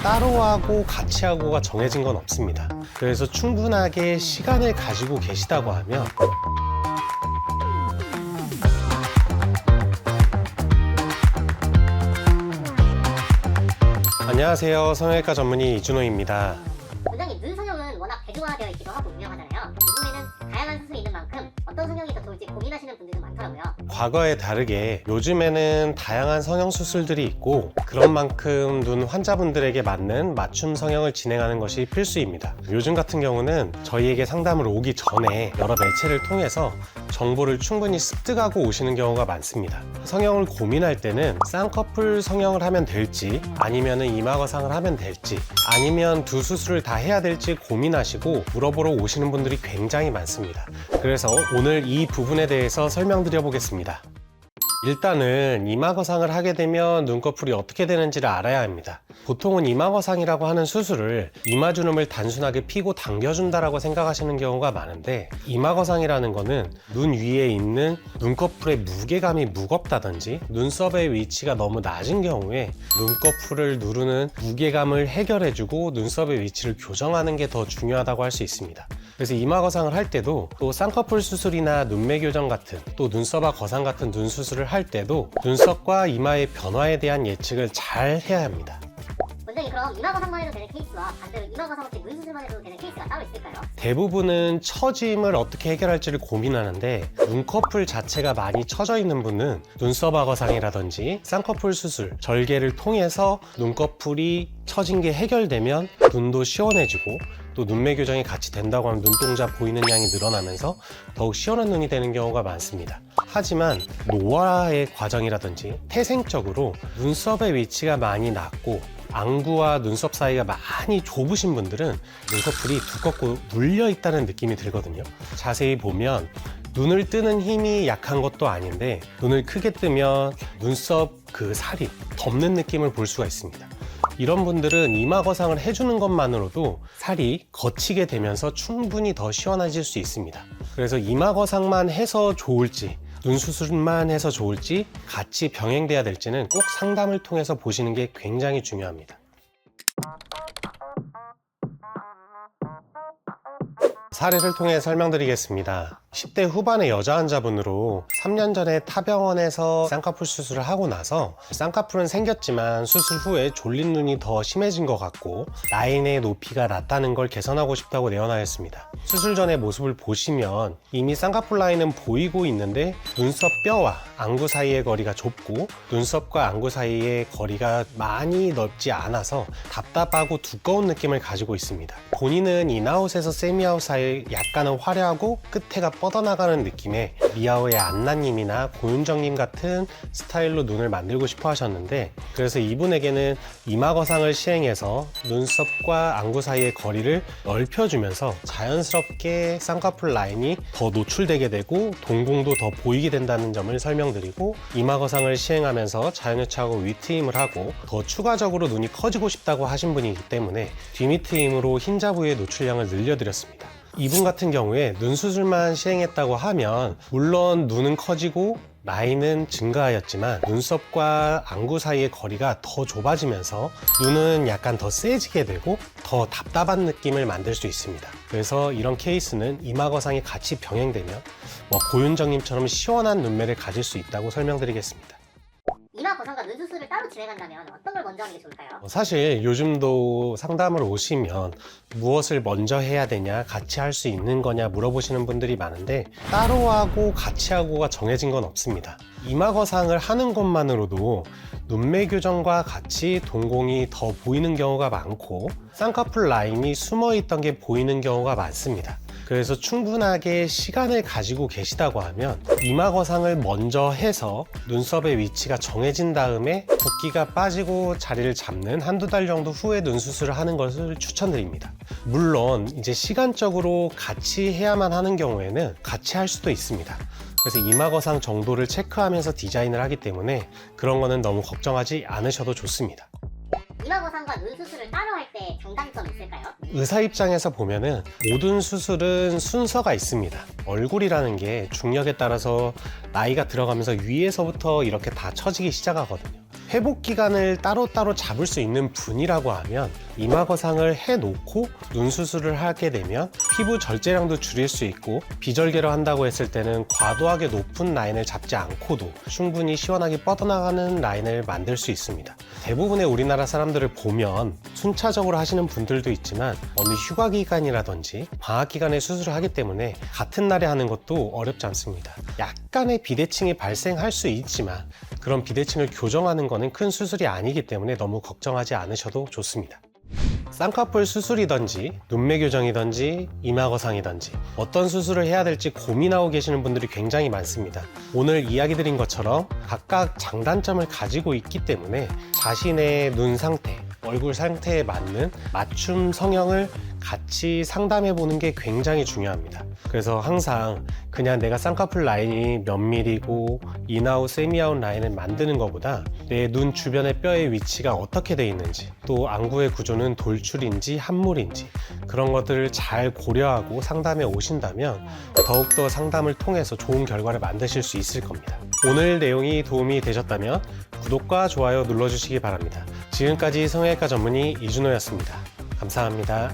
따로 하고 같이 하고가 정해진 건 없습니다. 그래서 충분하게 시간을 가지고 계시다고 하면 안녕하세요, 성형외과 전문의 이준호입니다. 원장님, 눈 성형은 워낙 대중화되어 있기도 하고 유명하잖아요. 요즘에는 다양한 수술이 있는 만큼 어떤 성형이 더 좋을지 고민하시는 분들도 많더라고요. 과거에 다르게 요즘에는 다양한 성형 수술들이 있고 그런 만큼 눈 환자분들에게 맞는 맞춤 성형을 진행하는 것이 필수입니다. 요즘 같은 경우는 저희에게 상담을 오기 전에 여러 매체를 통해서 정보를 충분히 습득하고 오시는 경우가 많습니다. 성형을 고민할 때는 쌍꺼풀 성형을 하면 될지, 아니면 이마거상을 하면 될지, 아니면 두 수술을 다 해야 될지 고민하시고 물어보러 오시는 분들이 굉장히 많습니다. 그래서 오늘 이 부분에 대해서 설명드려 보겠습니다. 일단은 이마거상을 하게 되면 눈꺼풀이 어떻게 되는지를 알아야 합니다. 보통은 이마거상이라고 하는 수술을 이마주름을 단순하게 피고 당겨준다라고 생각하시는 경우가 많은데, 이마거상이라는 거는 눈 위에 있는 눈꺼풀의 무게감이 무겁다든지 눈썹의 위치가 너무 낮은 경우에 눈꺼풀을 누르는 무게감을 해결해주고 눈썹의 위치를 교정하는 게 더 중요하다고 할 수 있습니다. 그래서 이마거상을 할 때도, 또 쌍꺼풀 수술이나 눈매 교정 같은, 또 눈썹화 거상 같은 눈 수술을 할 때도 눈썹과 이마의 변화에 대한 예측을 잘 해야 합니다. 원장님, 그럼 이마거상만 해도 되는 케이스와 반대로 이마거상 없이 눈 수술만 해도 되는 케이스가 따로 있을까요? 대부분은 처짐을 어떻게 해결할지를 고민하는데, 눈꺼풀 자체가 많이 처져 있는 분은 눈썹화 거상이라든지 쌍꺼풀 수술, 절개를 통해서 눈꺼풀이 처진 게 해결되면 눈도 시원해지고, 또 눈매 교정이 같이 된다고 하면 눈동자 보이는 양이 늘어나면서 더욱 시원한 눈이 되는 경우가 많습니다. 하지만 노화의 과정이라든지 태생적으로 눈썹의 위치가 많이 낮고 안구와 눈썹 사이가 많이 좁으신 분들은 눈꺼풀이 두껍고 눌려 있다는 느낌이 들거든요. 자세히 보면 눈을 뜨는 힘이 약한 것도 아닌데, 눈을 크게 뜨면 눈썹 그 살이 덮는 느낌을 볼 수가 있습니다. 이런 분들은 이마거상을 해주는 것만으로도 살이 걷히게 되면서 충분히 더 시원해질 수 있습니다. 그래서 이마거상만 해서 좋을지, 눈 수술만 해서 좋을지, 같이 병행돼야 될지는 꼭 상담을 통해서 보시는 게 굉장히 중요합니다. 사례를 통해 설명드리겠습니다. 10대 후반의 여자 환자분으로 3년 전에 타병원에서 쌍꺼풀 수술을 하고 나서 쌍꺼풀은 생겼지만 수술 후에 졸린 눈이 더 심해진 것 같고 라인의 높이가 낮다는 걸 개선하고 싶다고 내원하였습니다. 수술 전의 모습을 보시면 이미 쌍꺼풀 라인은 보이고 있는데 눈썹 뼈와 안구 사이의 거리가 좁고 눈썹과 안구 사이의 거리가 많이 넓지 않아서 답답하고 두꺼운 느낌을 가지고 있습니다. 본인은 인아웃에서 세미아웃 사이 약간은 화려하고 끝에가 뻗어나가는 느낌의 미아오의 안나님이나 고윤정님 같은 스타일로 눈을 만들고 싶어 하셨는데, 그래서 이분에게는 이마거상을 시행해서 눈썹과 안구 사이의 거리를 넓혀주면서 자연스럽게 쌍꺼풀 라인이 더 노출되게 되고 동공도 더 보이게 된다는 점을 설명드리고, 이마거상을 시행하면서 자연유착하고 윗트임을 하고 더 추가적으로 눈이 커지고 싶다고 하신 분이기 때문에 뒤밑트임으로 흰자 부위의 노출량을 늘려드렸습니다. 이분 같은 경우에 눈 수술만 시행했다고 하면 물론 눈은 커지고 라인은 증가하였지만 눈썹과 안구 사이의 거리가 더 좁아지면서 눈은 약간 더 세지게 되고 더 답답한 느낌을 만들 수 있습니다. 그래서 이런 케이스는 이마거상이 같이 병행되면 고윤정님처럼 시원한 눈매를 가질 수 있다고 설명드리겠습니다. 이마거상과 눈 수술을 따로 진행한다면 어떤 걸 먼저 하는 게 좋을까요? 사실 요즘도 상담을 오시면 무엇을 먼저 해야 되냐, 같이 할 수 있는 거냐 물어보시는 분들이 많은데, 따로 하고 같이 하고가 정해진 건 없습니다. 이마거상을 하는 것만으로도 눈매 교정과 같이 동공이 더 보이는 경우가 많고 쌍꺼풀 라인이 숨어 있던 게 보이는 경우가 많습니다. 그래서 충분하게 시간을 가지고 계시다고 하면 이마거상을 먼저 해서 눈썹의 위치가 정해진 다음에 붓기가 빠지고 자리를 잡는 한두 달 정도 후에 눈 수술을 하는 것을 추천드립니다. 물론 이제 시간적으로 같이 해야만 하는 경우에는 같이 할 수도 있습니다. 그래서 이마거상 정도를 체크하면서 디자인을 하기 때문에 그런 거는 너무 걱정하지 않으셔도 좋습니다. 이마거상과 눈 수술을 따로 할 때 장단점이 있을까요? 의사 입장에서 보면은 모든 수술은 순서가 있습니다. 얼굴이라는 게 중력에 따라서 나이가 들어가면서 위에서부터 이렇게 다 처지기 시작하거든요. 회복 기간을 따로따로 잡을 수 있는 분이라고 하면 이마 거상을 해놓고 눈 수술을 하게 되면 피부 절제량도 줄일 수 있고, 비절개로 한다고 했을 때는 과도하게 높은 라인을 잡지 않고도 충분히 시원하게 뻗어나가는 라인을 만들 수 있습니다. 대부분의 우리나라 사람들을 보면 순차적으로 하시는 분들도 있지만 어느 휴가 기간이라든지 방학 기간에 수술을 하기 때문에 같은 날에 하는 것도 어렵지 않습니다. 약간의 비대칭이 발생할 수 있지만 그런 비대칭을 교정하는 것은 큰 수술이 아니기 때문에 너무 걱정하지 않으셔도 좋습니다. 쌍꺼풀 수술이든지 눈매 교정이든지 이마 거상이든지 어떤 수술을 해야 될지 고민하고 계시는 분들이 굉장히 많습니다. 오늘 이야기 드린 것처럼 각각 장단점을 가지고 있기 때문에 자신의 눈 상태, 얼굴 상태에 맞는 맞춤 성형을 같이 상담해 보는 게 굉장히 중요합니다. 그래서 항상 그냥 내가 쌍꺼풀 라인이 몇 밀리고 인아웃, 세미아웃 라인을 만드는 것보다 내 눈 주변의 뼈의 위치가 어떻게 돼 있는지, 또 안구의 구조는 돌출인지 함몰인지 그런 것들을 잘 고려하고 상담에 오신다면 더욱더 상담을 통해서 좋은 결과를 만드실 수 있을 겁니다. 오늘 내용이 도움이 되셨다면 구독과 좋아요 눌러주시기 바랍니다. 지금까지 성형외과 전문의 이준호였습니다. 감사합니다.